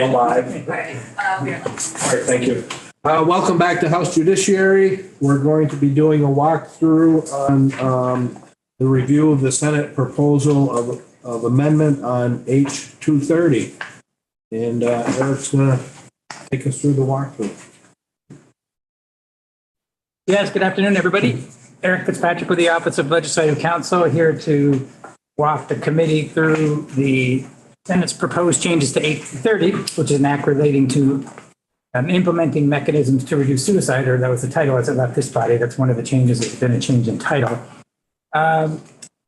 Live. All right, thank you. Welcome back to House Judiciary. We're going to be doing a walkthrough on the review of the Senate proposal of amendment on H 230. And Eric's going to take us through the walkthrough. Yes, good afternoon, everybody. Eric Fitzpatrick with the Office of Legislative Counsel here to walk the committee through the Senate's proposed changes to 830, which is an act relating to implementing mechanisms to reduce suicide, or that was the title as it left this body. That's one of the changes. It's been a change in title. And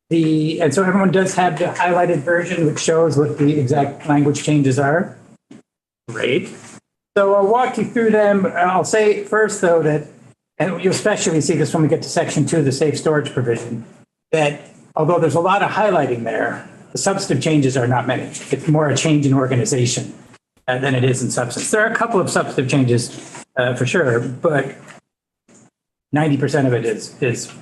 so everyone does have the highlighted version, which shows what the exact language changes are. Great. So I'll walk you through them. I'll say first, though, that, and you'll especially see this when we get to section 2, the safe storage provision, that although there's a lot of highlighting there, the substantive changes are not many. It's more a change in organization than it is in substance. There are a couple of substantive changes for sure, but 90% of it is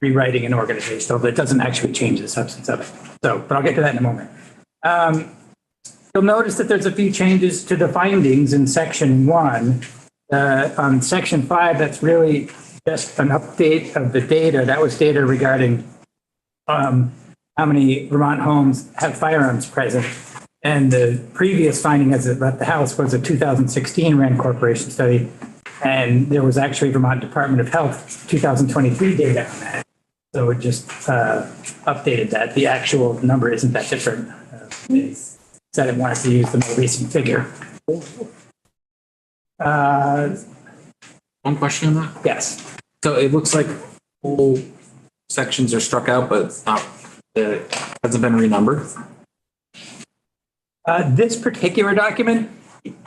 rewriting an organization, so it doesn't actually change the substance of it. So, but I'll get to that in a moment. You'll notice that there's a few changes to the findings in section 1. On section 5, that's really just an update of the data. That was data regarding how many Vermont homes have firearms present. And the previous finding as it left the House was a 2016 RAND Corporation study. And there was actually Vermont Department of Health 2023 data on that. So it just updated that. The actual number isn't that different. They said it wanted to use the more recent figure. One question on that? Yes. So it looks like whole sections are struck out, but it's not, it hasn't been renumbered. This particular document,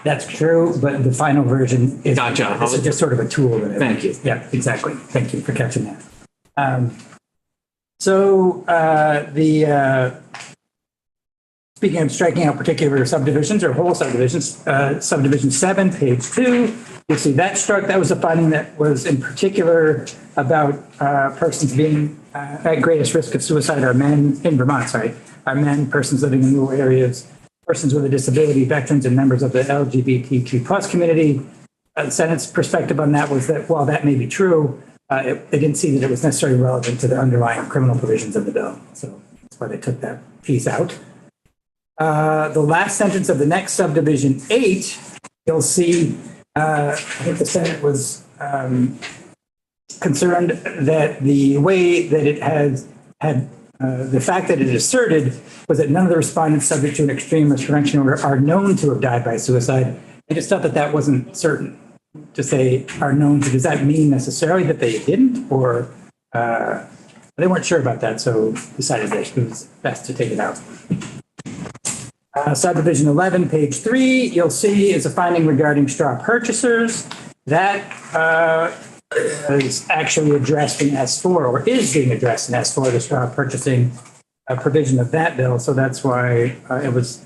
that's true, but the final version is, Gotcha. This is just sort of a tool. Thank you. Yeah, exactly. Thank you for catching that. Speaking of striking out particular subdivisions or whole subdivisions, subdivision 7, page 2, you'll see that struck. That was a finding that was in particular about persons being at greatest risk of suicide are men in Vermont, are men, persons living in rural areas, persons with a disability, veterans, and members of the LGBTQ plus community. The Senate's perspective on that was that while that may be true, they didn't see that it was necessarily relevant to the underlying criminal provisions of the bill. So that's why they took that piece out. The last sentence of the next subdivision 8, you'll see, I think the Senate was concerned that the way that it has had, the fact that it asserted was that none of the respondents subject to an extreme restriction order are known to have died by suicide. They just thought that that wasn't certain to say are known to. Does that mean necessarily that they didn't, or they weren't sure about that, so decided that it was best to take it out. Subdivision 11, page 3, you'll see is a finding regarding straw purchasers. That is actually addressed in S4, or is being addressed in S4, the straw purchasing provision of that bill. So that's why it was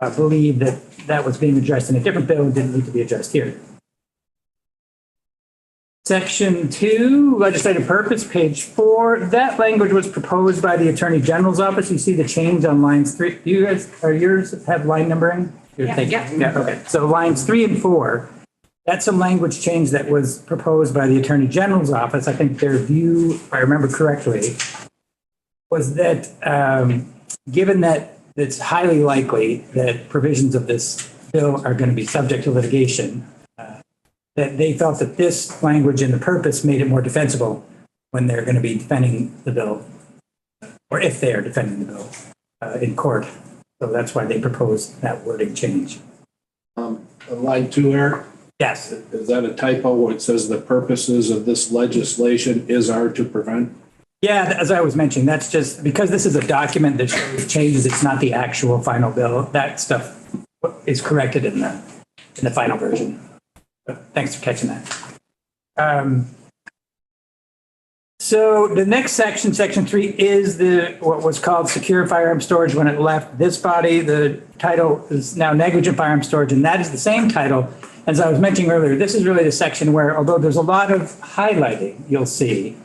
believed that that was being addressed in a different bill and didn't need to be addressed here. Section 2, legislative purpose, page 4. That language was proposed by the Attorney General's office. You see the change on lines 3. Do you guys, are yours have line numbering? Yeah. Yeah, okay. So lines 3 and 4, that's a language change that was proposed by the Attorney General's office. I think their view, if I remember correctly, was that given that it's highly likely that provisions of this bill are going to be subject to litigation, that they felt that this language in the purpose made it more defensible when they're going to be defending the bill, or if they are defending the bill in court. So that's why they proposed that wording change. Line 2, Eric? Yes. Is that a typo where it says the purposes of this legislation are to prevent? Yeah, as I was mentioning, that's just because this is a document that shows changes. It's not the actual final bill. That stuff is corrected in the final version. So thanks for catching that. So the next section, section 3, is what was called secure firearm storage when it left this body. The title is now negligent firearm storage, and that is the same title. As I was mentioning earlier, this is really the section where, although there's a lot of highlighting, you'll see,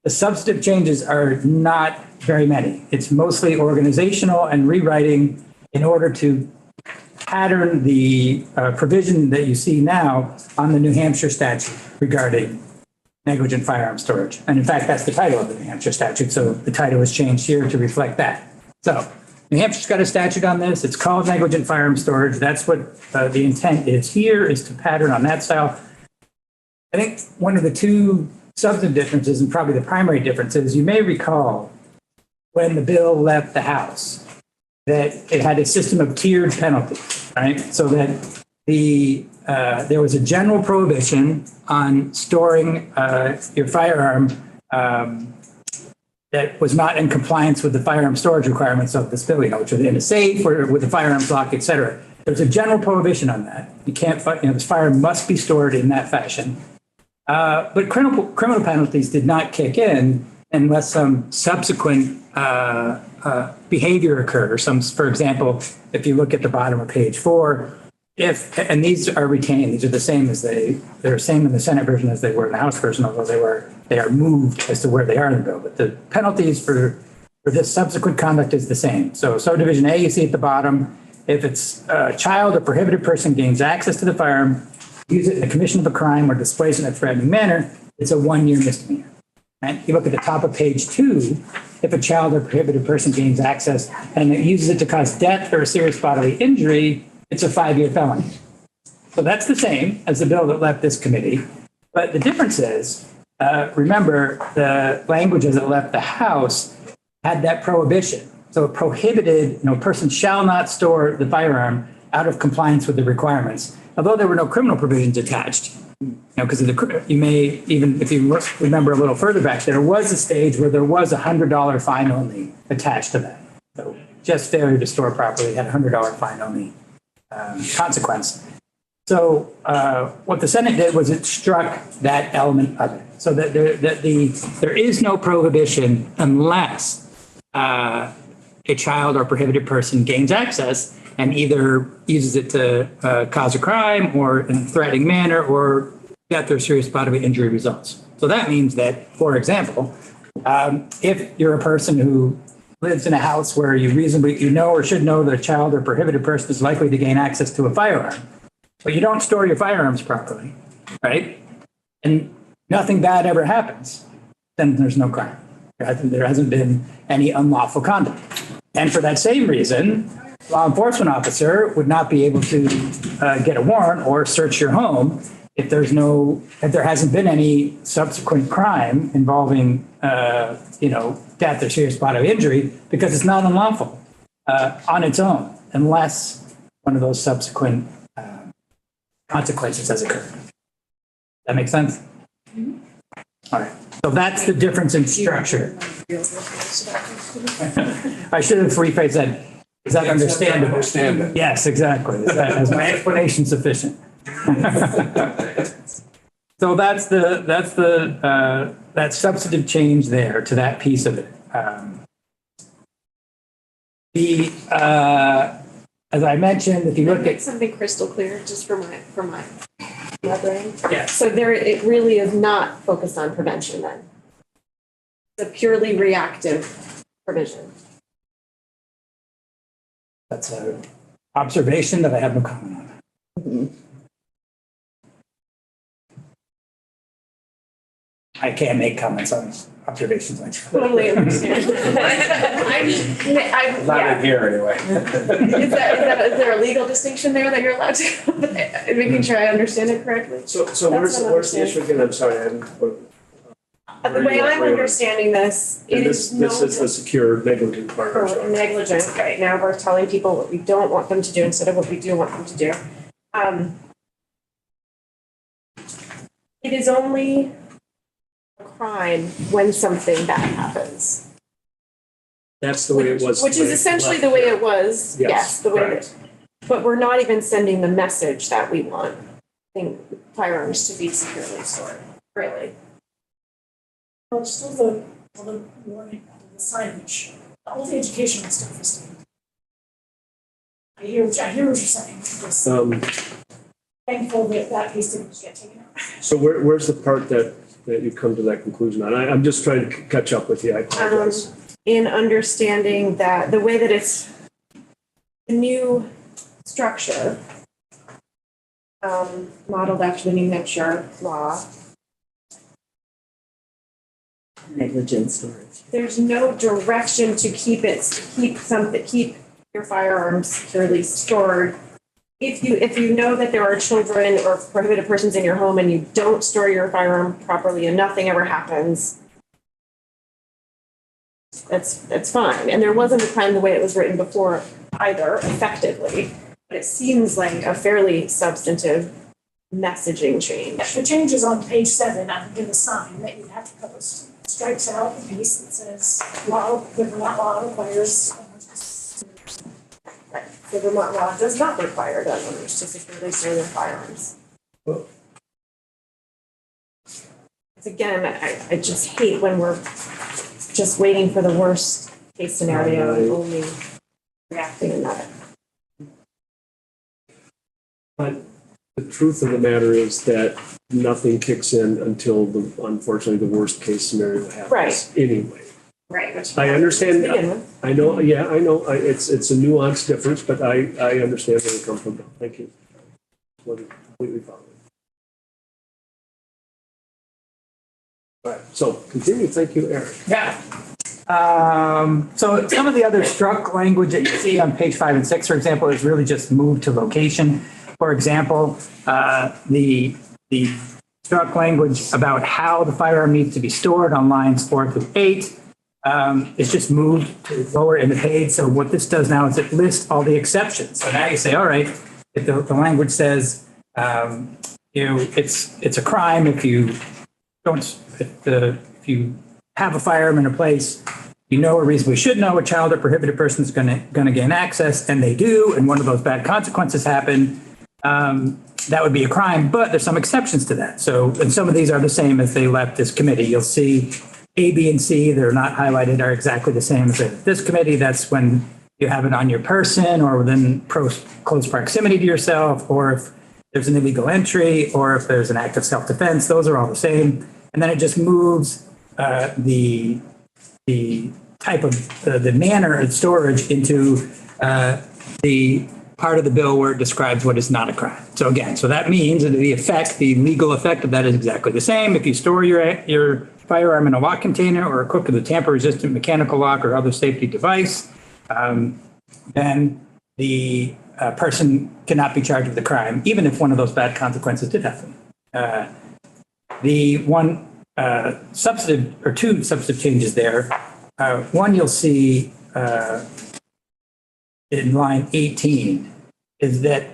the substantive changes are not very many. It's mostly organizational and rewriting in order to pattern the provision that you see now on the New Hampshire statute regarding negligent firearm storage. And in fact, that's the title of the New Hampshire statute. So the title was changed here to reflect that. So New Hampshire's got a statute on this. It's called negligent firearm storage. That's what the intent is here, is to pattern on that style. I think one of the two substantive differences, and probably the primary difference, is you may recall when the bill left the House that it had a system of tiered penalties, right? So that there was a general prohibition on storing your firearm that was not in compliance with the firearm storage requirements of this bill, which are in a safe or with a firearms lock, et cetera. There's a general prohibition on that. You can't, this firearm must be stored in that fashion. But criminal penalties did not kick in unless some subsequent behavior occurred. For example, if you look at the bottom of page 4, and these are retained, these are the same as they're same in the Senate version as they were in the House version, although they are moved as to where they are in the bill. But the penalties for this subsequent conduct is the same. So subdivision A, you see at the bottom, if it's a child or prohibited person gains access to the firearm, use it in the commission of a crime or displays it in a threatening manner, it's a 1-year misdemeanor. And you look at the top of page 2, if a child or prohibited person gains access and it uses it to cause death or a serious bodily injury, it's a 5-year felony. So that's the same as the bill that left this committee. But the difference is, remember, the language as it left the House had that prohibition. So it prohibited, a person shall not store the firearm out of compliance with the requirements, although there were no criminal provisions attached. Because you may, even if you remember a little further back, there was a stage where there was a $100 fine only attached to that. So just failure to store properly had a $100 fine only consequence. So what the Senate did was it struck that element of it, so that there is no prohibition unless a child or prohibited person gains access and either uses it to cause a crime or in a threatening manner or death or serious bodily injury results. So that means that, for example, if you're a person who lives in a house where you reasonably, or should know that a child or prohibited person is likely to gain access to a firearm, but you don't store your firearms properly, right? And nothing bad ever happens, then there's no crime. There hasn't been any unlawful conduct. And for that same reason, law enforcement officer would not be able to get a warrant or search your home if there hasn't been any subsequent crime involving, death or serious bodily injury, because it's not unlawful on its own, unless one of those subsequent consequences has occurred. That makes sense? All right. So that's the difference in structure. I should have rephrased that. Is that understandable? Understand. Yes, exactly. Is my explanation sufficient? So that's that substantive change there to that piece of it. As I mentioned, if you look at something crystal clear, just for my brain. Yeah. So it really is not focused on prevention then. It's a purely reactive provision. That's an observation that I have no comment on. Mm-hmm. I can't make comments on observations like that. Totally understand. Not in here anyway. Is there a legal distinction there that you're allowed to? Making sure I understand it correctly. So where's the issue again? I'm sorry. The way I'm understanding this, this is the secure negligent firearms. Negligent. Right now, we're telling people what we don't want them to do instead of what we do want them to do. It is only a crime when something bad happens. That's the way it was. Which is essentially the way it was. Yes, the way right. But we're not even sending the message that we want firearms to be securely stored. Really. Well, just all the warning, the signage, all the educational stuff is done. I hear what you're saying. I'm just thankful that piece didn't get taken out. So where's the part that you come to that conclusion on? I'm just trying to catch up with you. I apologize. In understanding that the way that it's the new structure, modeled after the New Hampshire law, Negligent storage. there's no direction to keep your firearms securely stored. If you know that there are children or prohibited persons in your home and you don't store your firearm properly and nothing ever happens, that's fine. And there wasn't a time the way it was written before either, effectively. But it seems like a fairly substantive messaging change. The changes on page 7, I think in the sign, that you have to post, strikes out the piece that says law, the Vermont law requires. Right. The Vermont law does not require gun owners to securely store their firearms. Again, I just hate when we're just waiting for the worst case scenario and only reacting in that. But the truth of the matter is that nothing kicks in until unfortunately, the worst case scenario happens. Right. Anyway. Right. I understand. To begin with. I know, yeah, I know. It's a nuanced difference, but I understand where you come from. Thank you. Wasn't completely following. All right, so continue. Thank you, Eric. Yeah. So some of the other struck language that you see on page 5 and 6, for example, is really just moved to location. For example, the struck language about how the firearm needs to be stored on lines 4 through 8 is just moved to lower in the page. So what this does now is it lists all the exceptions. So now you say, all right, if the language says, it's a crime if you if you have a firearm in a place, or reasonably should know a child or prohibited person is going to gain access, and they do, and one of those bad consequences happen, that would be a crime, but there's some exceptions to that. So, and some of these are the same as they left this committee. You'll see A, B, and C, they're not highlighted, are exactly the same as this committee. That's when you have it on your person or within close proximity to yourself, or if there's an illegal entry, or if there's an act of self-defense. Those are all the same. And then it just moves the type of the manner of storage into the part of the bill where it describes what is not a crime. So again, so that means that the legal effect of that is exactly the same. If you store your firearm in a lock container or equipped with a tamper-resistant mechanical lock or other safety device, then the person cannot be charged with the crime, even if one of those bad consequences did happen. The one substantive or two substantive changes there. One you'll see in line 18 is that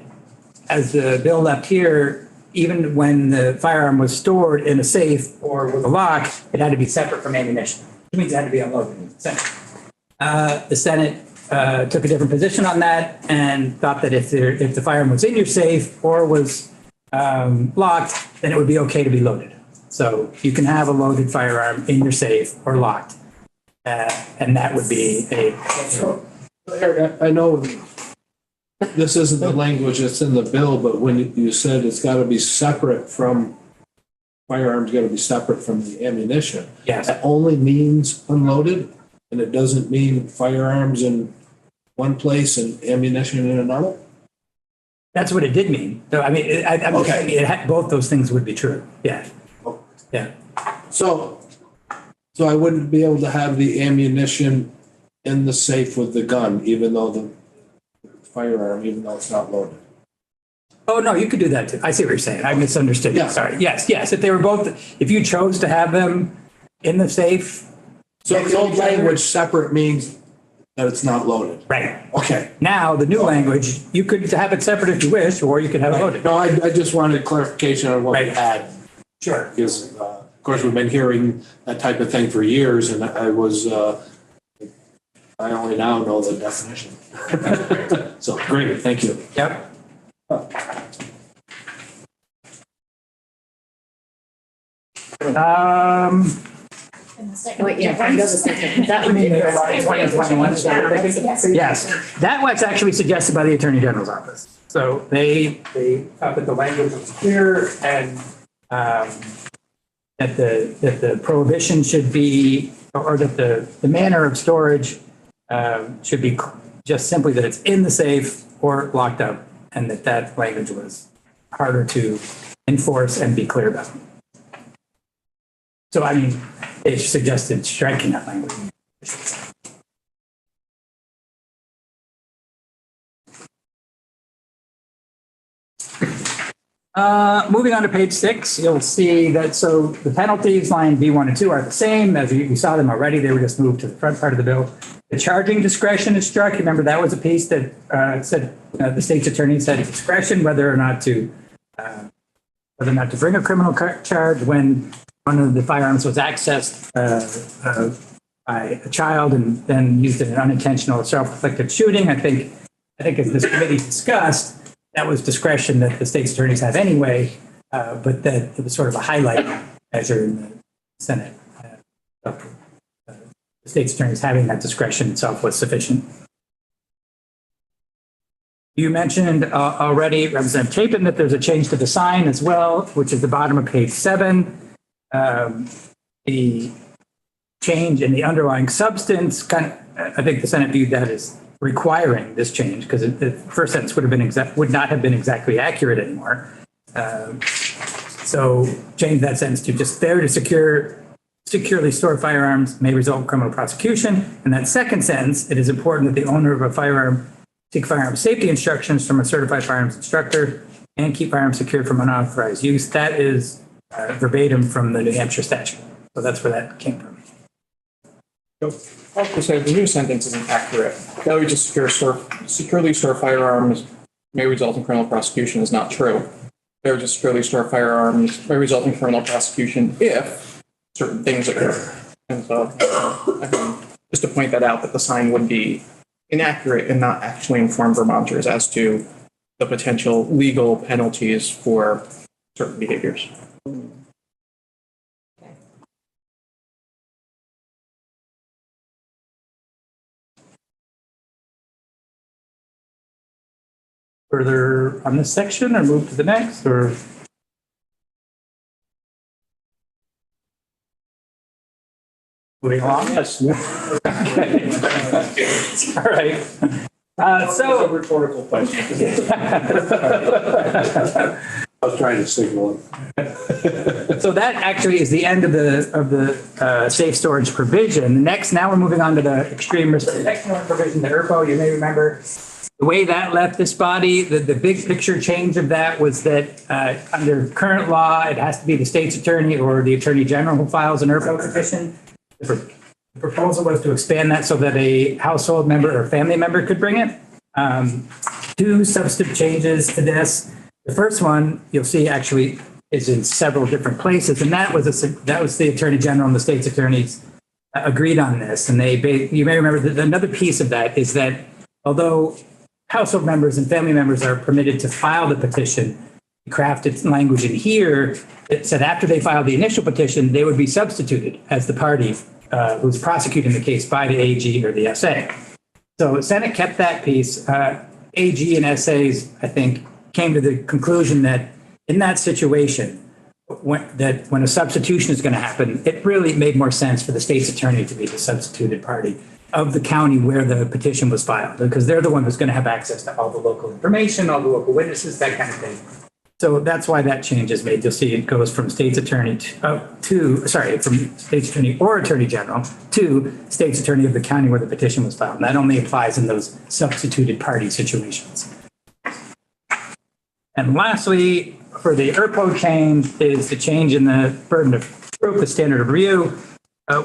as the bill left here, even when the firearm was stored in a safe or with a lock, it had to be separate from ammunition, which means it had to be unloaded in the Senate. The Senate took a different position on that and thought that if the firearm was in your safe or was locked, then it would be okay to be loaded. So you can have a loaded firearm in your safe or locked, and that would be Eric, I know this isn't the language that's in the bill, but when you said it's got to be separate from, firearms got to be separate from the ammunition. Yes. That only means unloaded, and it doesn't mean firearms in one place and ammunition in another? That's what it did mean. So, I mean, I'm Okay. saying both those things would be true. Yeah. Yeah. So I wouldn't be able to have the ammunition in the safe with the gun, even though the firearm, even though it's not loaded. Oh, no, you could do that too. I see what you're saying. I misunderstood you. Yeah. Sorry. Yes. If they were both, if you chose to have them in the safe. So the old language separate means that it's not loaded. Right. Okay. Now, the new language, you could have it separate if you wish, or you could have it loaded. No, I just wanted clarification on what we Right. had. Sure. Because, of course, we've been hearing that type of thing for years, and I only now know the definition. So, great, thank you. Yep. In the second. Wait, yeah, I was thinking, that would be. Yes, that was actually suggested by the Attorney General's office. So they thought that the language was clear and that the prohibition should be, or that the manner of storage should be just simply that it's in the safe or locked up and that language was harder to enforce and be clear about. So, I mean, they suggested striking that language. Moving on to page 6, you'll see that so the penalties, line B1 and 2, are the same as you saw them already. They were just moved to the front part of the bill. The charging discretion is struck. Remember, that was a piece that said the state's attorney said discretion whether or not to bring a criminal charge when one of the firearms was accessed by a child and then used in an unintentional self-inflicted shooting. I think as this committee discussed, that was discretion that the state's attorneys have anyway, but that it was sort of a highlight measure in the Senate. The state's attorneys having that discretion itself was sufficient. You mentioned already, Representative Chapin, that there's a change to the sign as well, which is the bottom of page 7. The change in the underlying substance, I think the Senate viewed that as requiring this change because the first sentence would not have been exactly accurate anymore. So change that sentence to just fair to securely store firearms may result in criminal prosecution. And that second sentence, it is important that the owner of a firearm seek firearm safety instructions from a certified firearms instructor and keep firearms secured from unauthorized use. That is verbatim from the New Hampshire statute. So that's where that came from. I have to say the new sentence isn't accurate. Failure to securely store firearms may result in criminal prosecution is not true. Failure to securely store firearms may result in criminal prosecution if certain things occur. And so, just to point that out, that the sign would be inaccurate and not actually inform Vermonters as to the potential legal penalties for certain behaviors. Further on this section or move to the next or? Moving along? Yes. All right. So a rhetorical question. I was trying to signal it. So that actually is the end of the safe storage provision. Now we're moving on to the extreme risk protection provision, the ERPO. You may remember the way that left this body. The big picture change of that was that under current law, it has to be the state's attorney or the attorney general who files an ERPO petition. The proposal was to expand that so that a household member or family member could bring it. Two substantive changes to this. The first one you'll see actually is in several different places, and that was the attorney general and the state's attorneys agreed on this. And you may remember that another piece of that is that although household members and family members are permitted to file the petition, crafted language in here that said after they filed the initial petition, they would be substituted as the party who's prosecuting the case by the AG or the SA. So the Senate kept that piece. AG and SAs, I think, came to the conclusion that in that situation, when a substitution is going to happen, it really made more sense for the state's attorney to be the substituted party of the county where the petition was filed, because they're the one who's going to have access to all the local information, all the local witnesses, that kind of thing. So that's why that change is made. You'll see it goes from state's attorney from state's attorney or attorney general to state's attorney of the county where the petition was filed. And that only applies in those substituted party situations. And lastly, for the ERPO change is the change in the burden of proof, the standard of review,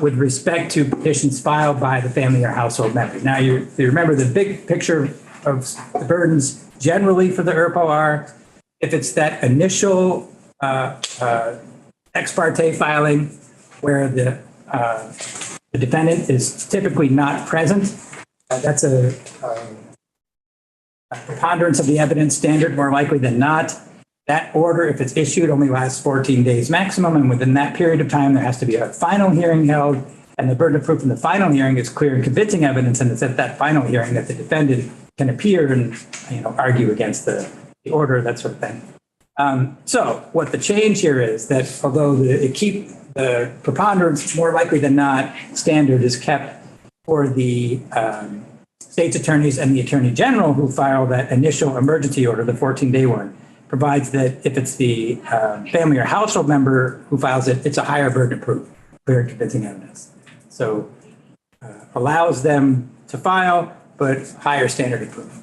with respect to petitions filed by the family or household member. Now, you remember the big picture of the burdens generally for the ERPO are if it's that initial ex parte filing where the defendant is typically not present, that's a preponderance of the evidence standard, more likely than not. That order, if it's issued, only lasts 14 days maximum, and within that period of time, there has to be a final hearing held, and the burden of proof in the final hearing is clear and convincing evidence, and it's at that final hearing that the defendant can appear and argue against the order, that sort of thing. So what the change here is that although the preponderance, more likely than not, standard is kept for the state's attorneys and the attorney general who file that initial emergency order, the 14-day one, provides that if it's the family or household member who files it, it's a higher burden of proof, clear and convincing evidence. So allows them to file, but higher standard of proof.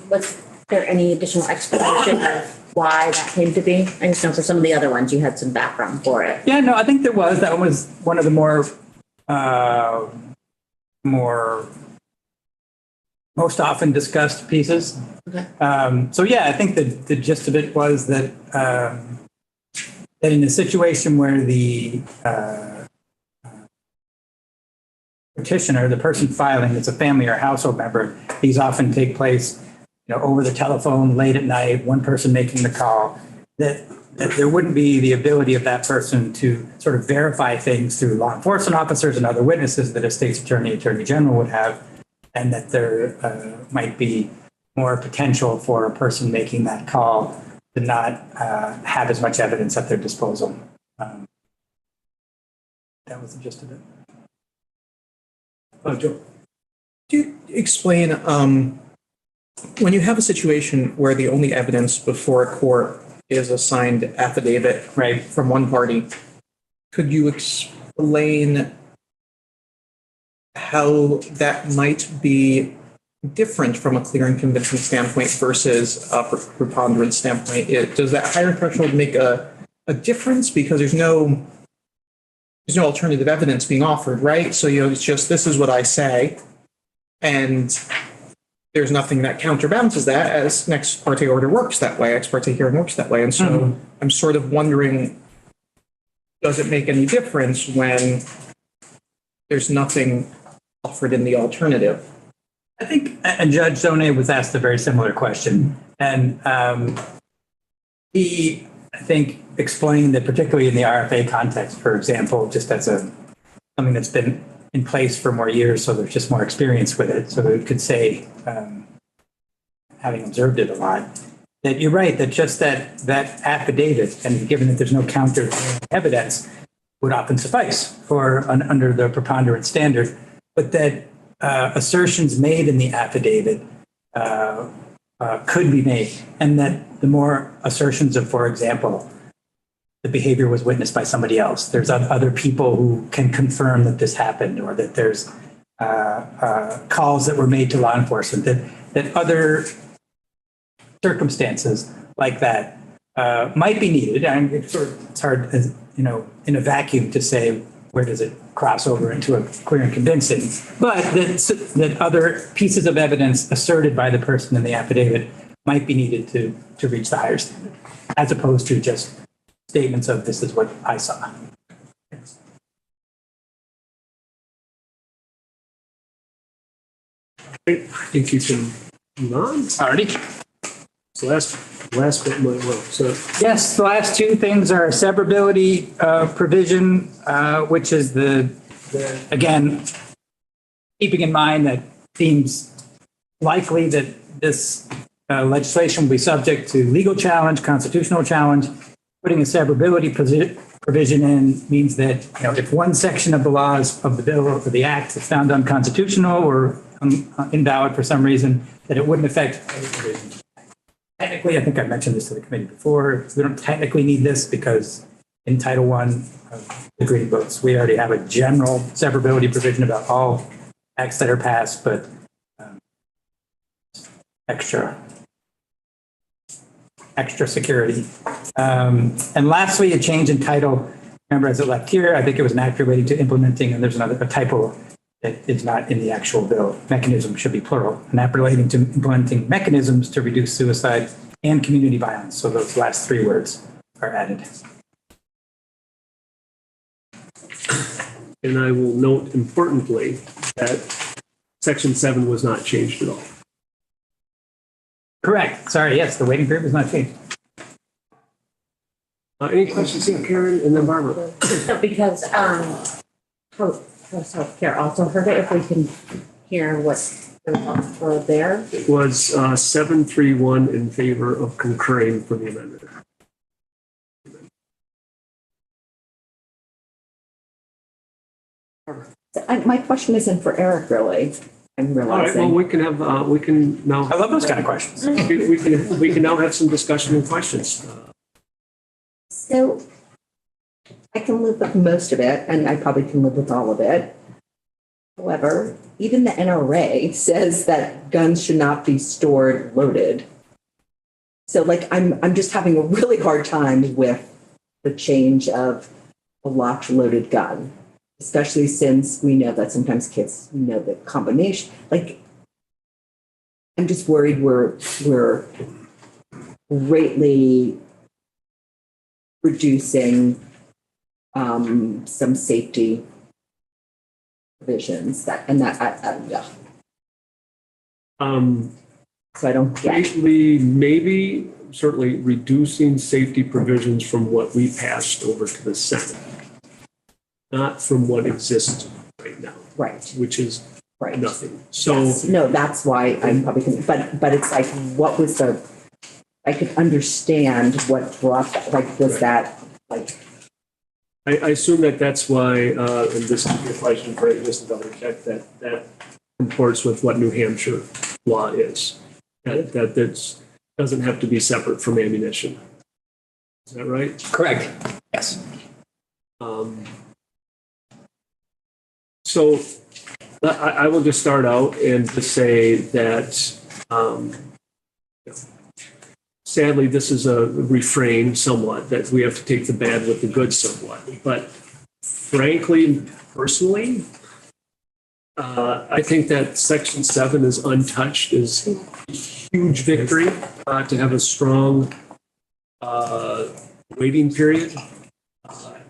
Was there any additional explanation of why that came to be? I just know for some of the other ones, you had some background for it. Yeah, no, I think there was. That one was one of the more most often discussed pieces. Okay. So yeah, I think that the gist of it was that that in a situation where the petitioner, the person filing, is a family or household member, these often take place, over the telephone, late at night, one person making the call, that there wouldn't be the ability of that person to sort of verify things through law enforcement officers and other witnesses that a state's attorney general would have, and that there might be more potential for a person making that call to not have as much evidence at their disposal. That was the gist of it. Joe. Do you explain, when you have a situation where the only evidence before a court is a signed affidavit Right. from one party, could you explain how that might be different from a clear and convincing standpoint versus a preponderance standpoint? Does that higher threshold make a difference because there's no alternative evidence being offered, right? So, it's just, this is what I say, and there's nothing that counterbalances that, as an ex parte order works that way, ex parte hearing works that way. And so I'm sort of wondering, does it make any difference when there's nothing offered in the alternative? I think, and Judge Zone was asked a very similar question. And he, I think, explained that particularly in the RFA context, for example, just as something that's been in place for more years, so there's just more experience with it. So it could say, having observed it a lot, that you're right, that just that affidavit, and given that there's no counter evidence, would often suffice for under the preponderance standard, but that assertions made in the affidavit could be made, and that the more assertions of, for example, the behavior was witnessed by somebody else, there's other people who can confirm that this happened, or that there's calls that were made to law enforcement, that other circumstances like that might be needed. And it's hard, as in a vacuum to say where does it cross over into a clear and convincing, but that other pieces of evidence asserted by the person in the affidavit might be needed to reach the higher standard, as opposed to just statements of this is what I saw. I think you can move on. Alrighty. So last bit might well. So Yes, the last two things are severability provision, which is again, keeping in mind that seems likely that this legislation will be subject to legal challenge, constitutional challenge. Putting a severability provision in means that, if one section of the laws of the bill or the act is found unconstitutional or invalid for some reason, that it wouldn't affect other provisions. Technically, I think I mentioned this to the committee before, we don't technically need this because in Title I of the Green Books, we already have a general severability provision about all acts that are passed, but extra security. And lastly, a change in title. Remember, as it left here, I think it was an act relating to implementing, and there's a typo that is not in the actual bill. Mechanism should be plural. An act relating to implementing mechanisms to reduce suicide and community violence. So those last three words are added. and I will note importantly that Section 7 was not changed at all. Correct. Sorry. Yes, the waiting period was not changed. Any questions, Karen, and then Barbara? No, because House Healthcare also heard it. If we can hear what the results were there. It was 7-3-1 in favor of concurring for the amendment. My question isn't for Eric, really. I'm All right, well, realizing. we can have, we can now. I love those kind of questions. We can now have some discussion and questions. So I can live with most of it, and I probably can live with all of it. However, even the NRA says that guns should not be stored loaded. So like, I'm just having a really hard time with the change of a locked loaded gun, especially since we know that sometimes kids know the combination. Like, I'm just worried we're greatly reducing some safety provisions yeah. So I don't get. Maybe certainly reducing safety provisions from what we passed over to the Senate, not from what exists right now, Right, which is right. nothing. So Yes, no, that's why I'm probably, but it's like, what was I could understand what brought that, like, was that, like, I assume that that's why, and this is your question for just to double check, that comports with what New Hampshire law is. That doesn't have to be separate from ammunition. Is that right? Correct. Yes. So I will just start out and just say that sadly, this is a refrain somewhat, that we have to take the bad with the good somewhat. But frankly, personally, I think that Section 7 is untouched, is a huge victory to have a strong waiting period.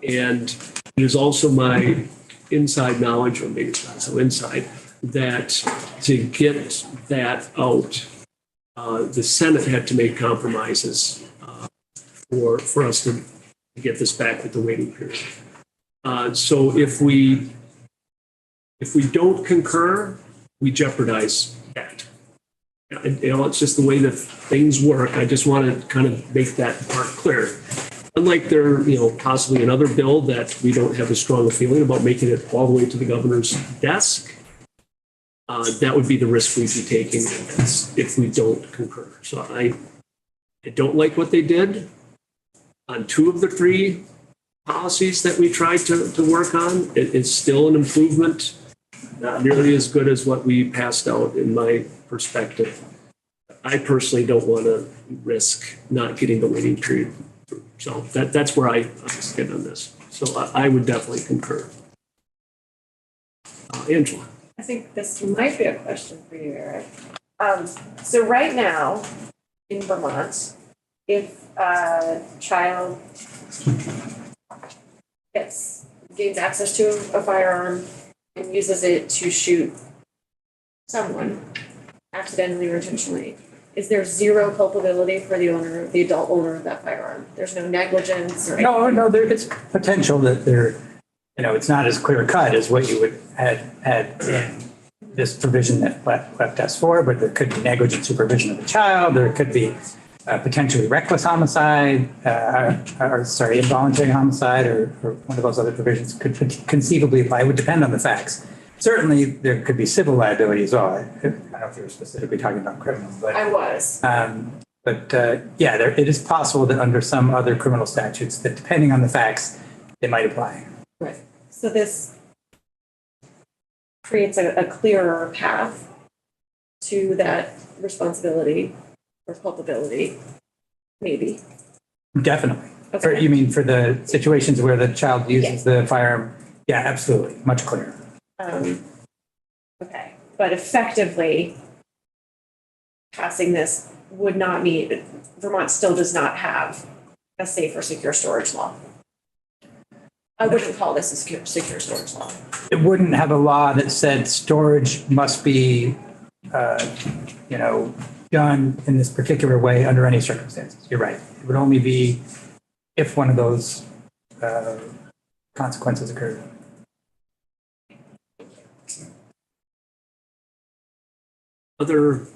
And it is also my inside knowledge, or maybe it's not so inside, that to get that out, the Senate had to make compromises for us to get this back with the waiting period. So if we don't concur, we jeopardize that. It's just the way that things work. I just want to kind of make that part clear. Unlike there, possibly another bill that we don't have a strong feeling about making it all the way to the governor's desk, that would be the risk we'd be taking if we don't concur. So I don't like what they did on 2 of the 3 policies that we tried to work on. It's still an improvement, not nearly as good as what we passed out in my perspective. I personally don't want to risk not getting the waiting period through. So that's where I stand on this. So I would definitely concur. Angela. I think this might be a question for you, Eric. So right now in Vermont, if a child gains access to a firearm and uses it to shoot someone accidentally or intentionally, is there zero culpability for the adult owner of that firearm? There's no negligence or anything? No, it's potential that there, it's not as clear cut as what you would had in this provision that left us for, but there could be negligent supervision of the child. There could be potentially reckless homicide, involuntary homicide, or one of those other provisions could conceivably apply. It would depend on the facts. Certainly, there could be civil liability as well. I don't know if you were specifically talking about criminal, but I was. It is possible that under some other criminal statutes, that depending on the facts, it might apply. Right. So this creates a clearer path to that responsibility or culpability, maybe. Definitely. Okay. You mean for the situations where the child uses the firearm? Yeah, absolutely. Much clearer. Okay. But effectively, passing this would not mean, Vermont still does not have a safe or secure storage law. I wouldn't call this a secure storage law. It wouldn't have a law that said storage must be, done in this particular way under any circumstances. You're right. It would only be if one of those consequences occurred. Other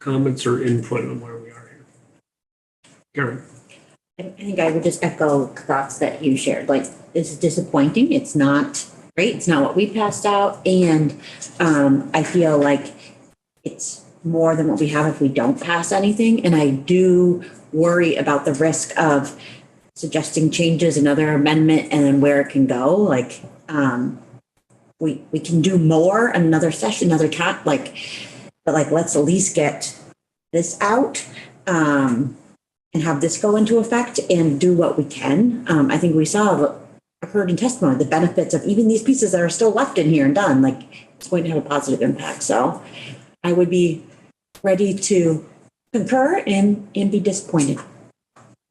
comments or input on where we are here? Karen. I think I would just echo thoughts that you shared. Like, it's disappointing. It's not great. It's not what we passed out. And I feel like it's more than what we have if we don't pass anything. And I do worry about the risk of suggesting changes, another amendment, and then where it can go. Like, we can do more, another session, another time, but let's at least get this out, and have this go into effect and do what we can. I think we heard in testimony, the benefits of even these pieces that are still left in here and done, it's going to have a positive impact. So I would be ready to concur and be disappointed.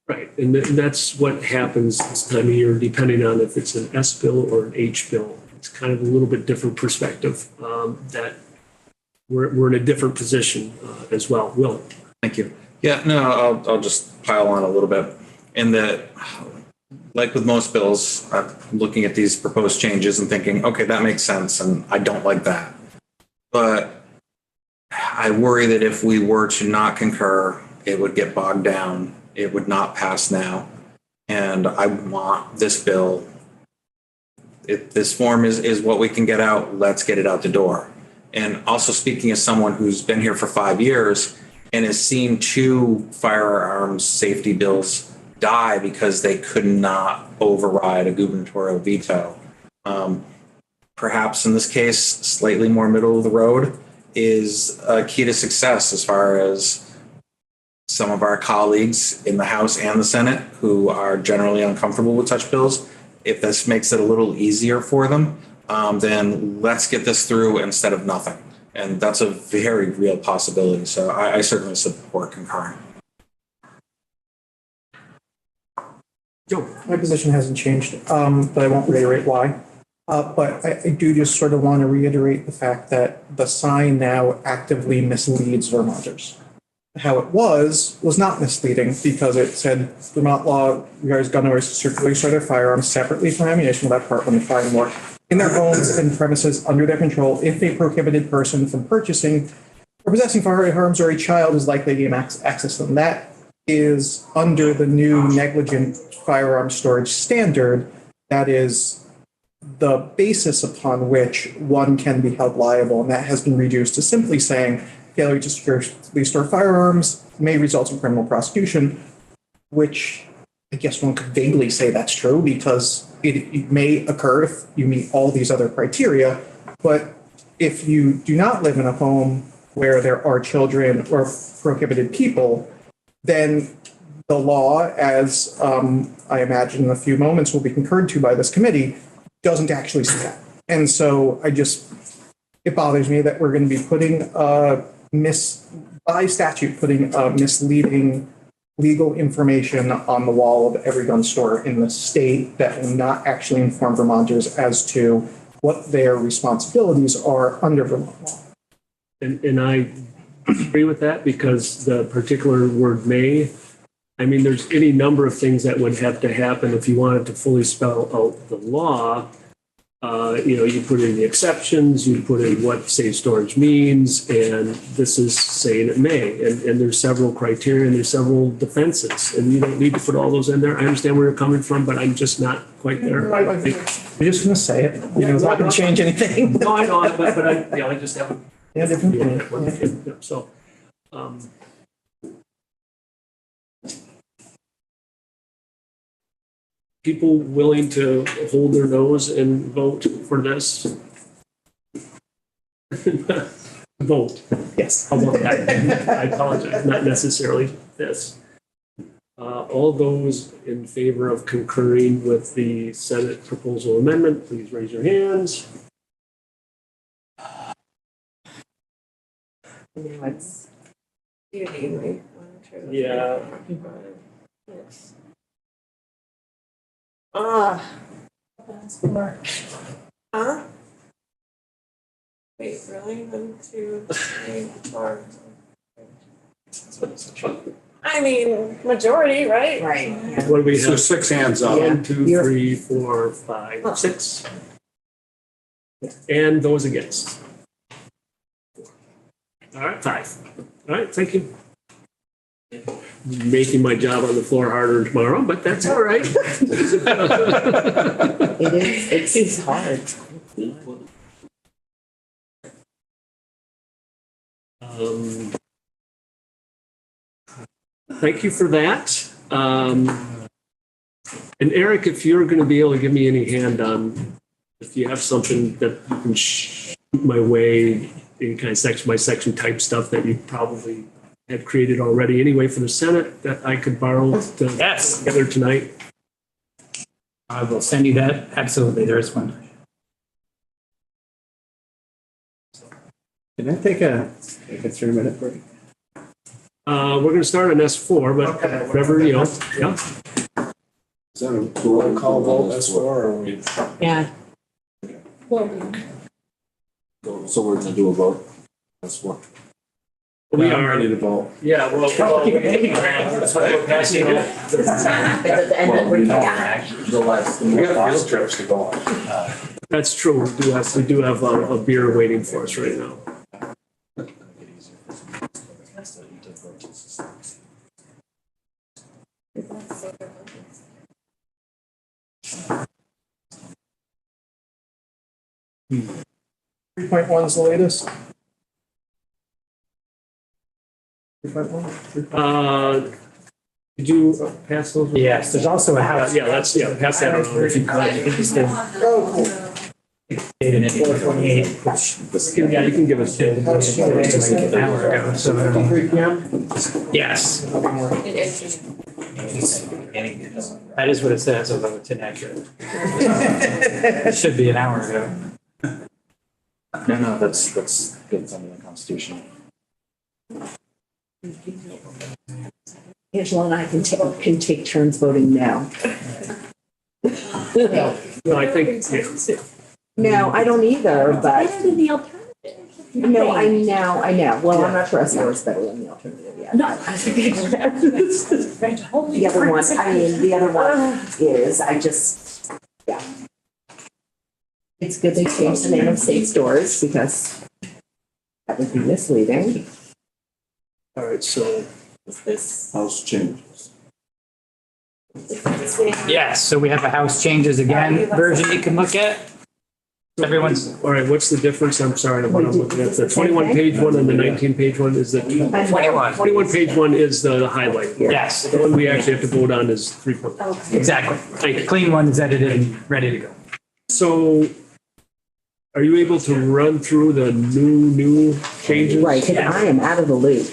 Right, and that's what happens this time of year, depending on if it's an S bill or an H bill. It's kind of a little bit different perspective, that we're in a different position as well. Will? Thank you. Yeah, no, I'll just pile on a little bit. In that, like with most bills, I'm looking at these proposed changes and thinking, okay, that makes sense, and I don't like that. But I worry that if we were to not concur, it would get bogged down. It would not pass now. And I want this bill. If this form is what we can get out, let's get it out the door. And also speaking as someone who's been here for 5 years and has seen 2 firearms safety bills die because they could not override a gubernatorial veto. Perhaps in this case, slightly more middle of the road is a key to success as far as some of our colleagues in the House and the Senate who are generally uncomfortable with such bills. If this makes it a little easier for them, then let's get this through instead of nothing. And that's a very real possibility. So I certainly support concurring. Joe, my position hasn't changed, but I won't reiterate why. But I do just sort of want to reiterate the fact that the sign now actively misleads Vermonters. How it was not misleading because it said Vermont law requires gun owners to securely store their firearms separately from ammunition without part when they fire more in their homes and premises under their control if a prohibited person from purchasing or possessing firearms or a child is likely to gain access to them. That is under the new negligent firearm storage standard. That is the basis upon which one can be held liable, and that has been reduced to simply saying failure to securely store firearms may result in criminal prosecution, which I guess one could vaguely say that's true because it may occur if you meet all these other criteria. But if you do not live in a home where there are children or prohibited people, then the law, as I imagine in a few moments will be concurred to by this committee, doesn't actually say that. And so it bothers me that we're going to be putting by statute, putting misleading legal information on the wall of every gun store in the state that will not actually inform Vermonters as to what their responsibilities are under Vermont law. And I agree with that because the particular word may, there's any number of things that would have to happen if you wanted to fully spell out the law. You put in the exceptions, you put in what safe storage means, and this is saying it may. And there's several criteria and there's several defenses, and you don't need to put all those in there. I understand where you're coming from, but I'm just not quite there. I'm just going to say it. It's not going to change anything. No, I know, but I just haven't. Yeah, different. Yeah, so, people willing to hold their nose and vote for this? Vote. Yes. How about that? I apologize, not necessarily this. All those in favor of concurring with the Senate proposal amendment, please raise your hands. You need me. 1, 2, 3, Yeah. 4, 5, 6. Huh? Wait, really? 1, 2, 3, 4. Majority, right? Right. What do we So have? 6 hands up. 1, 2, 3, 4, 5, 6. And those against? All right, 5. All right, thank you. Making my job on the floor harder tomorrow, but that's all right. It is hard. Thank you for that. And Eric, if you're going to be able to give me any hand on, if you have something that you can shoot my way, any kind of section by section type stuff that you probably have created already anyway for the Senate that I could borrow to Yes. together tonight. I will send you that. Absolutely, there is one. Can I take a 3-minute break? We're going to start on S4, but whatever, yeah. Is that a roll call vote, S4, or are we? Yeah. So we're gonna do a vote? S4. We I'm are, ready to vote. yeah, well, we're passing it. The last trips to go on. That's true. We do have a beer waiting for us right now. Hmm. 3.1 is the latest. 3.1? Did you pass those? Yes, there's also a house. Pass that around if you could. You can just date in it, 428, which Yeah, you can give us. like an hour ago, so. 3 p.m.? Yes. That is what it says, although it's inaccurate. It should be an hour ago. No, that's good under the Constitution. Angela and I can take turns voting no. No, I think, yeah. No, I don't either, but Better than the alternative. no, I know. Well, I'm not sure S4 is better than the alternative yet. No. The other one, the other one is, yeah. It's good they changed the name of state stores because that would be misleading. All right, so House changes. Yes, so we have a house changes again version you can look at. Everyone's, all right, what's the difference? I'm sorry, what I'm looking at. The 21-page one and the 19-page one is the 21. 21-page one is the highlight. Yes, The one we actually have to vote on is 3.0. exactly. Thank you. Clean one is edited and ready to go. So are you able to run through the new changes? Right, because I am out of the loop.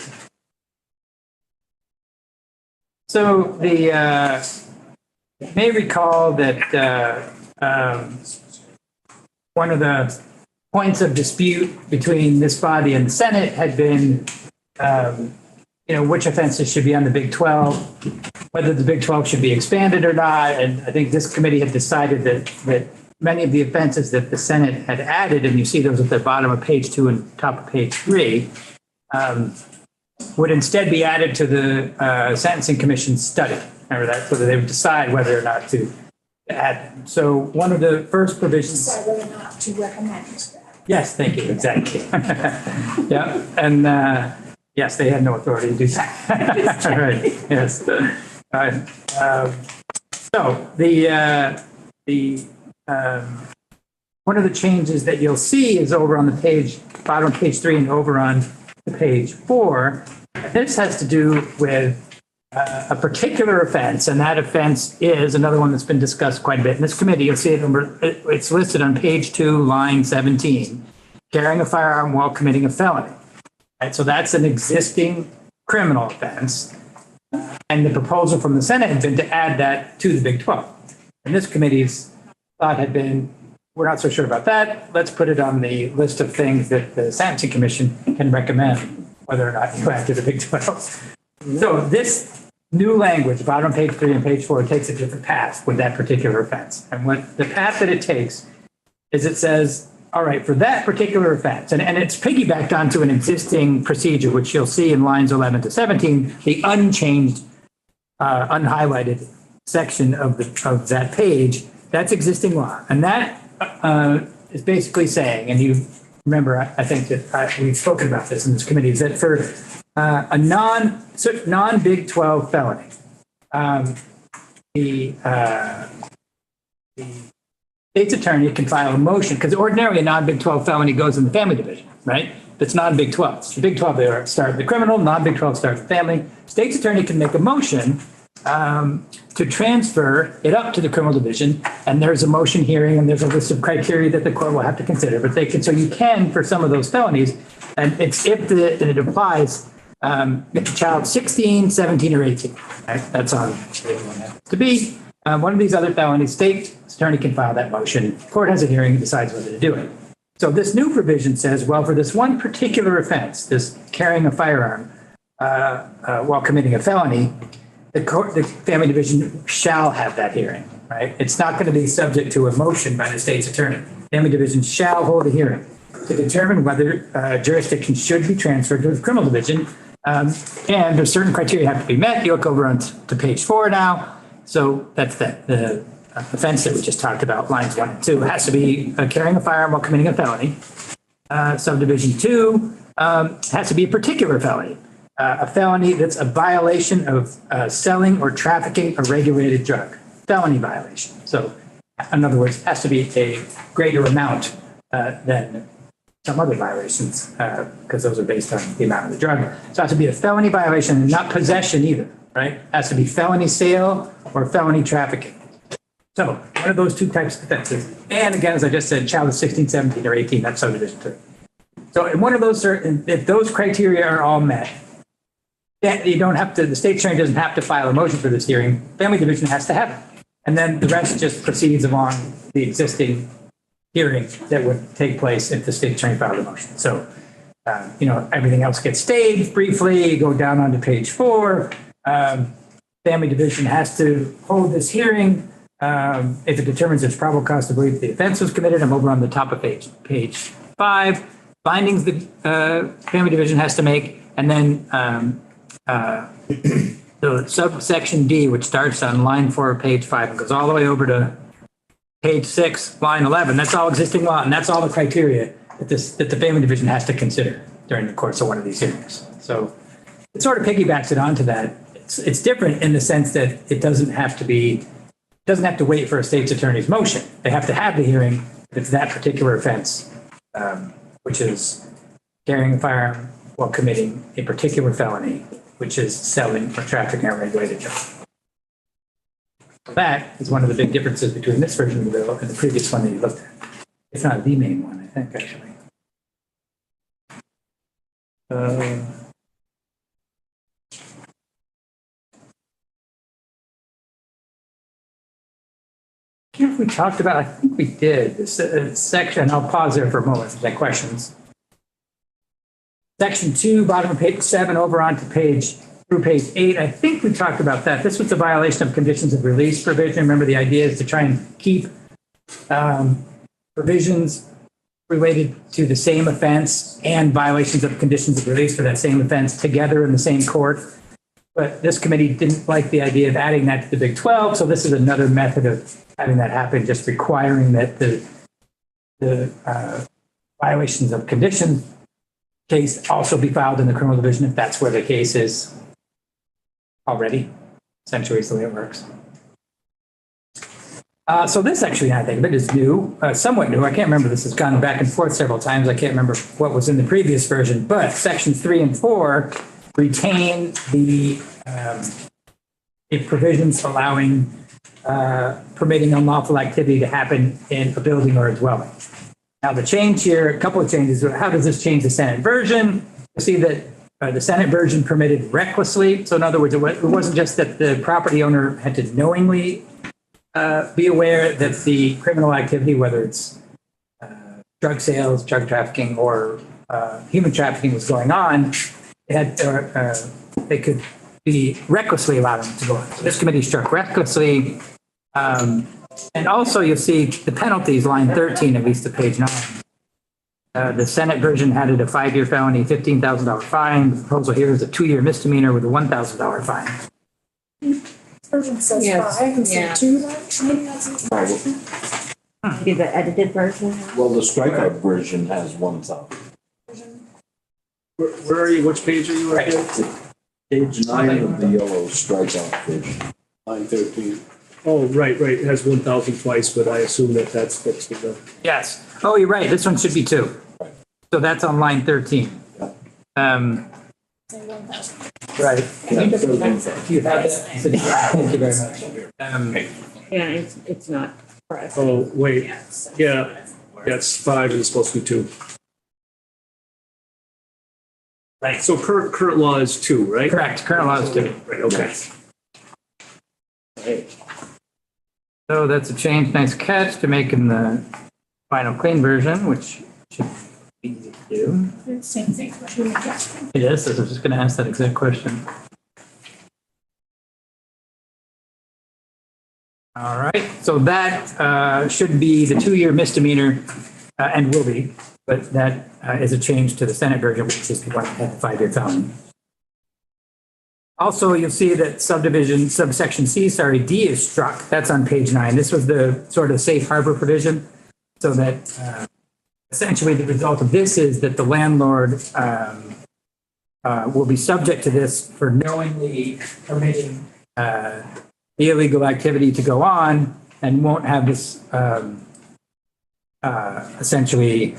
So you may recall that one of the points of dispute between this body and the Senate had been, which offenses should be on the Big 12, whether the Big 12 should be expanded or not. And I think this committee had decided that many of the offenses that the Senate had added, and you see those at the bottom of page 2 and top of page 3, would instead be added to the Sentencing Commission study. Remember that, so that they would decide whether or not to add them. So one of the first provisions. Decide whether or not to recommend that. Yes, thank you, exactly. Yeah, and yes, they had no authority to do that. Right, yes. So one of the changes that you'll see is over on the page, bottom of page 3 and over on page 4. This has to do with a particular offense, and that offense is another one that's been discussed quite a bit in this committee. You'll see it's listed on page 2, line 17, carrying a firearm while committing a felony. Right, so that's an existing criminal offense, and the proposal from the Senate had been to add that to the Big 12. And this committee's thought had been, we're not so sure about that. Let's put it on the list of things that the Sentencing Commission can recommend, whether or not you add to the Big 12. So this new language, bottom of page 3 and page 4, takes a different path with that particular offense. And what the path that it takes is it says, all right, for that particular offense, and it's piggybacked onto an existing procedure, which you'll see in lines 11 to 17, the unchanged, unhighlighted section of that page, that's existing law. And that is basically saying, and you remember, I think that we've spoken about this in this committee, is that for a non-Big 12 felony, the state's attorney can file a motion, because ordinarily a non-Big 12 felony goes in the family division, right? That's non-Big 12. The Big 12, they start the criminal, non-Big 12 starts the family. State's attorney can make a motion to transfer it up to the criminal division, and there's a motion hearing, and there's a list of criteria that the court will have to consider, but they can, so you can for some of those felonies, and it's if it applies, if the child's 16, 17, or 18, right? That's on everyone has to be. One of these other felonies, state attorney can file that motion, court has a hearing and decides whether to do it. So this new provision says, well, for this one particular offense, this carrying a firearm while committing a felony, the family division shall have that hearing, right? It's not going to be subject to a motion by the state's attorney. Family division shall hold a hearing to determine whether jurisdiction should be transferred to the criminal division. And there's certain criteria have to be met. You look over on to page 4 now. So that's the offense that we just talked about, lines 1 and 2. It has to be carrying a firearm while committing a felony. Subdivision 2 has to be a particular felony. A felony that's a violation of selling or trafficking a regulated drug. Felony violation. So in other words, it has to be a greater amount than some other violations, because those are based on the amount of the drug. So it has to be a felony violation and not possession either, right? It has to be felony sale or felony trafficking. So one of those two types of offenses. And again, as I just said, child is 16, 17, or 18, that's subdivision 2. So in one of those, if those criteria are all met, you don't have to, the state attorney doesn't have to file a motion for this hearing. Family division has to have it. And then the rest just proceeds along the existing hearing that would take place if the state attorney filed a motion. So, everything else gets stayed briefly, go down onto page 4. Family division has to hold this hearing if it determines there's probable cause to believe the offense was committed. I'm over on the top of page 5. Findings the family division has to make, and then the subsection D, which starts on line 4 of page 5 and goes all the way over to page 6, line 11. That's all existing law, and that's all the criteria that the family division has to consider during the course of one of these hearings. So it sort of piggybacks it onto that. It's different in the sense that it doesn't have to wait for a state's attorney's motion. They have to have the hearing if it's that particular offense, which is carrying a firearm while committing a particular felony, which is selling or trafficking a regulated drug. That is one of the big differences between this version of the bill and the previous one that you looked at. It's not the main one, I think, actually. I can't remember if we talked about, I think we did, this section. I'll pause there for a moment if there are questions. Section 2, bottom of page 7, over onto page 8. I think we talked about that. This was a violation of conditions of release provision. Remember, the idea is to try and keep provisions related to the same offense and violations of conditions of release for that same offense together in the same court. But this committee didn't like the idea of adding that to the Big 12, so this is another method of having that happen, just requiring that the violations of conditions case also be filed in the criminal division if that's where the case is already. Essentially, is the way it works. So this actually, I think of it, is new, somewhat new. I can't remember. This has gone back and forth several times. I can't remember what was in the previous version, but sections 3 and 4 retain the provisions allowing permitting unlawful activity to happen in a building or a dwelling. Now, the change here, a couple of changes. How does this change the Senate version? You see that the Senate version permitted recklessly. So in other words, it wasn't just that the property owner had to knowingly be aware that the criminal activity, whether it's drug sales, drug trafficking, or human trafficking was going on, they could be recklessly allowed them to go on. So this committee struck recklessly. And also you'll see the penalties, line 13, at least to page 9. The Senate version had it a 5-year felony, $15,000 fine. The proposal here is a 2-year misdemeanor with a $1,000 fine. This version says Yes. 5 instead Yeah. of 2, that maybe that's Maybe the edited version. Well, the strikeout version has 1,000. Where are you? Which page are you at? Page 9 of the yellow strikeout version. Line 13. Oh, right. It has 1,000 twice, but I assume that that's fixed with the. Yes. Oh, you're right. This one should be 2. So that's on line 13. Say 1,000. Right. Do you have that? Thank you very much. Yeah, it's not. Correct. Oh, wait. Yeah, it's 5 and it's supposed to be 2. Right. So current law is 2, right? Correct. Current law is 2. Right, okay. So that's a change. Nice catch to making the final clean version, which should be easy to do. Same thing for human trafficking. It is. I was just going to ask that exact question. All right. So that should be the 2-year misdemeanor and will be, but that is a change to the Senate version, which is the one that had the 5-year felony. Also, you'll see that subsection C, D is struck. That's on page 9. This was the sort of safe harbor provision, so that essentially the result of this is that the landlord will be subject to this for knowingly permitting the illegal activity to go on and won't have this essentially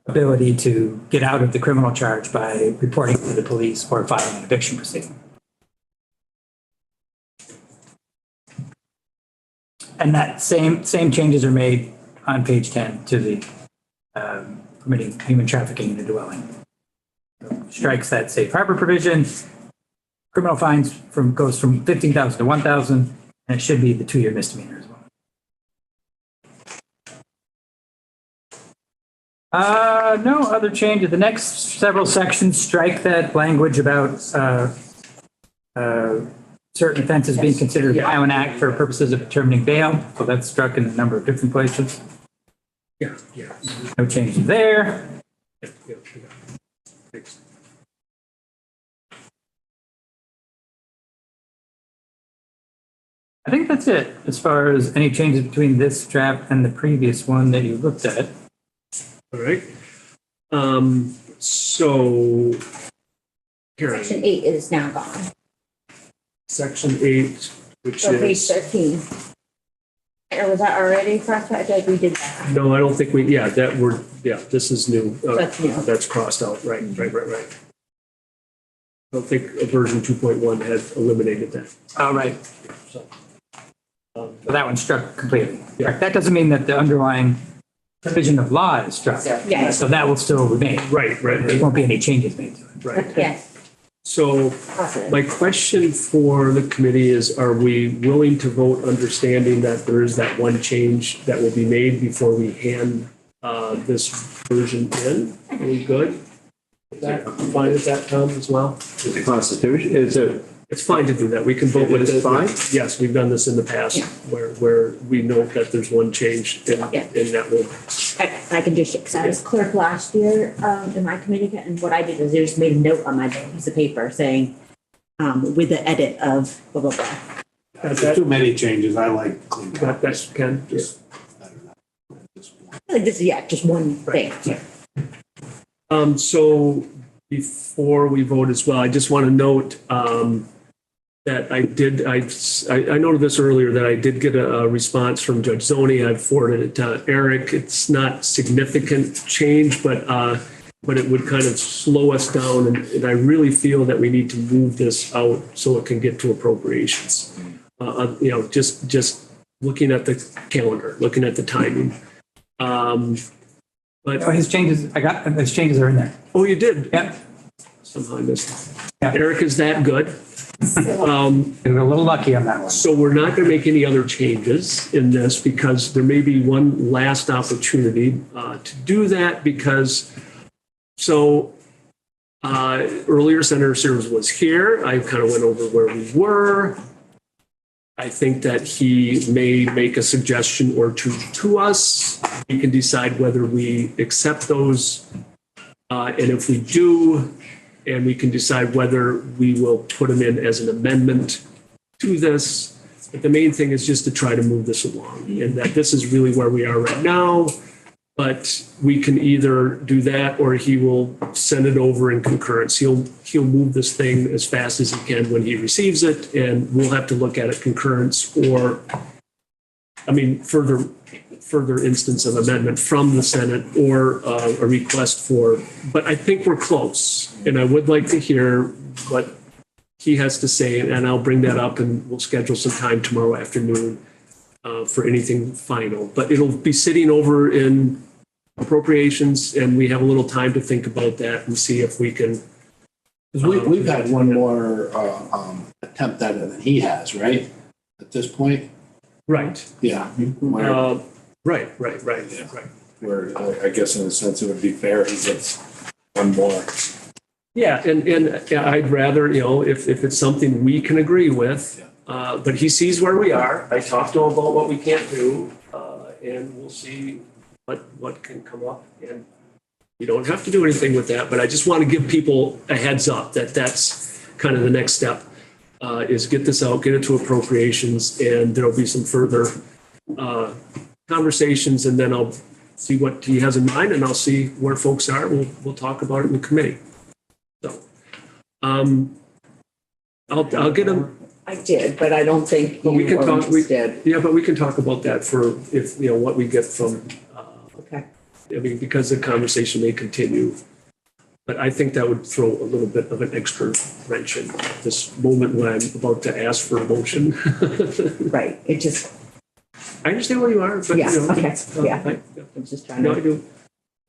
ability to get out of the criminal charge by reporting to the police or filing an eviction proceeding. And that same changes are made on page 10 to the permitting human trafficking in a dwelling. So strikes that safe harbor provision. Criminal fines goes from 15,000 to 1,000, and it should be the 2-year misdemeanor as well. No other changes. The next several sections strike that language about certain offenses being considered a violent act for purposes of determining bail. So that's struck in a number of different places. Yeah. No changes there. Yeah. Thanks. I think that's it as far as any changes between this draft and the previous one that you looked at. All right. So, Karen, Section 8 is now gone. section 8, which So page is, 13. Or was that already crossed out? Like we did that? no, I don't think this is new. That's new. That's crossed out, right. I don't think version 2.1 had eliminated that. All right. So, So that one struck completely. That doesn't mean that the underlying provision of law is struck. Yeah. So that will still remain. right. There won't be any changes made to it. Right. Yes. So Positive. my question for the committee is, are we willing to vote understanding that there is that one change that will be made before we hand this version in? Are we good? Is that fine with that, Tom, as well? Is the Constitution, is it, It's fine to do that. We can vote It with is it. fine? Yes, we've done this in the past where we note that there's one change in that will. I can just, because I was clerk last year in my committee, and what I did was I just made a note on my piece of paper saying, with the edit of blah, blah, blah. there's too many changes, I like clean. That's Ken. Just- Like this is, just one thing. So before we vote as well, I just want to note that I noted this earlier, that I did get a response from Judge Zoney. I've forwarded it to Eric. It's not significant change, but it would kind of slow us down. And I really feel that we need to move this out so it can get to appropriations. Just looking at the calendar, looking at the timing. But His changes are in there. oh, you did? Yep. Somehow I missed. Yeah. Eric is that good. We're a little lucky on that one. So we're not going to make any other changes in this because there may be one last opportunity to do that because earlier Senator Sears was here. I kind of went over where we were. I think that he may make a suggestion or two to us. We can decide whether we accept those. And if we do, and we can decide whether we will put them in as an amendment to this. But the main thing is just to try to move this along, and that this is really where we are right now. But we can either do that or he will send it over in concurrence. He'll move this thing as fast as he can when he receives it, and we'll have to look at it concurrence or, I mean, further instance of amendment from the Senate or a request for, but I think we're close. And I would like to hear what he has to say, and I'll bring that up and we'll schedule some time tomorrow afternoon for anything final. But it'll be sitting over in appropriations, and we have a little time to think about that and see if we can. Because we've had one more attempt at it than he has, right? At this point? Right. Yeah. Right. Where I guess in a sense it would be fair he gets one more. Yeah, and I'd rather, if it's something we can agree with, but he sees where we are. I talked to him about what we can't do, and we'll see what can come up. And you don't have to do anything with that, but I just want to give people a heads up that that's kind of the next step, is get this out, get it to appropriations, and there'll be some further conversations, and then I'll see what he has in mind, and I'll see where folks are. We'll talk about it in the committee. So, I'll get him. I did, but I don't think But we you can are talk. interested. Yeah, but we can talk about that for if what we get from. Okay. I mean, because the conversation may continue, but I think that would throw a little bit of an extra wrench in this moment when I'm about to ask for a motion. Right. It just, I understand where you are, but yeah, okay, yeah. I I'm just trying no, I to do.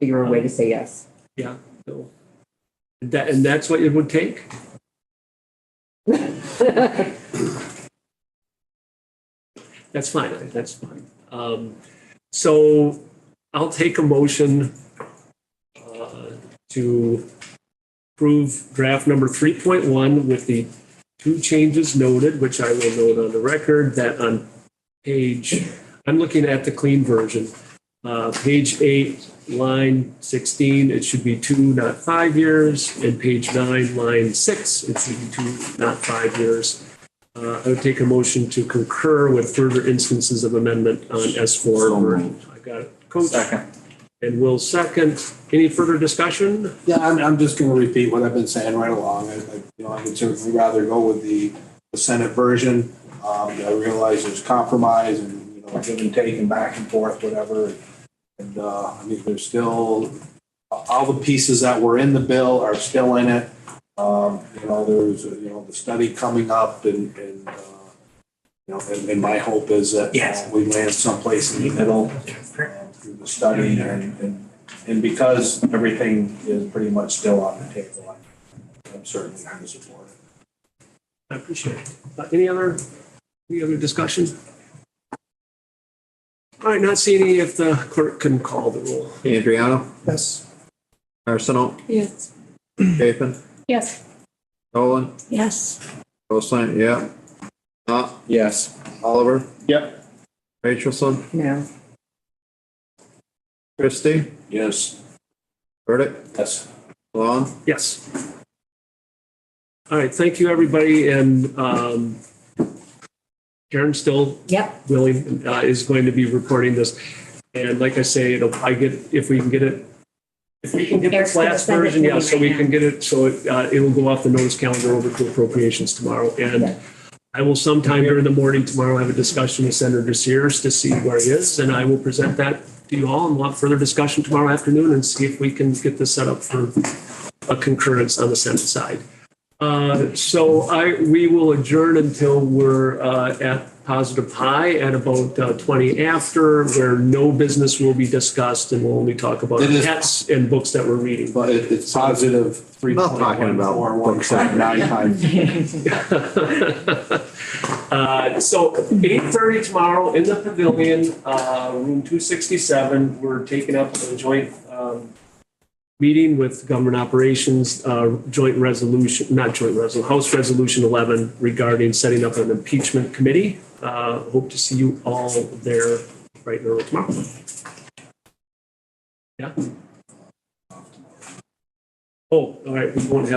figure a way to say yes. Yeah. No. And that's what it would take. That's fine. That's fine. So I'll take a motion to approve draft number 3.1 with the two changes noted, which I will note on the record that on page, I'm looking at the clean version, page 8, line 16, it should be 2, not 5 years, and page 9, line 6, it should be 2, not 5 years. I would take a motion to concur with further instances of amendment on S4 version. I got it. Coach. Second. And Will second. Any further discussion? Yeah, I'm just going to repeat what I've been saying right along. I would certainly rather go with the Senate version. I realize there's compromise and, give and take and back and forth, whatever. And, I mean, there's still, all the pieces that were in the bill are still in it. There's, the study coming up and my hope is that we land someplace in the middle through the study and because everything is pretty much still on the table, I'm certainly going to support it. I appreciate it. Any other discussion? All right, not seeing any if the clerk can call the roll. Adriano, Yes. Arsenal, Yes. Chapin, Yes. Nolan, Yes. Roseland, yeah. Yes. Oliver, Yep. Rachelson, No. Christie, Yes. Burdick, Yes. Lon. Yes. All right, thank you, everybody, and Karen still Yep. willing, is going to be reporting this. And like I say, if we can get Eric's this gonna last send it version, to yeah, me so right we now. can get it, so it will go off the notice calendar over to appropriations tomorrow. And I will sometime during the morning tomorrow have a discussion with Senator Sears to see where he is, and I will present that to you all, and we'll have further discussion tomorrow afternoon and see if we can get this set up for a concurrence on the Senate side. So we will adjourn until we're at positive high at about 20 after, where no business will be discussed and we'll only talk about It is- pets and books that we're reading. But it's positive 3.1 Not talking about or books. 1.9 times. So 8:30 tomorrow in the pavilion, room 267, we're taking up a joint meeting with government operations, House Resolution 11 regarding setting up an impeachment committee. Hope to see you all there bright and early tomorrow. Yeah. Oh, all right, we won't have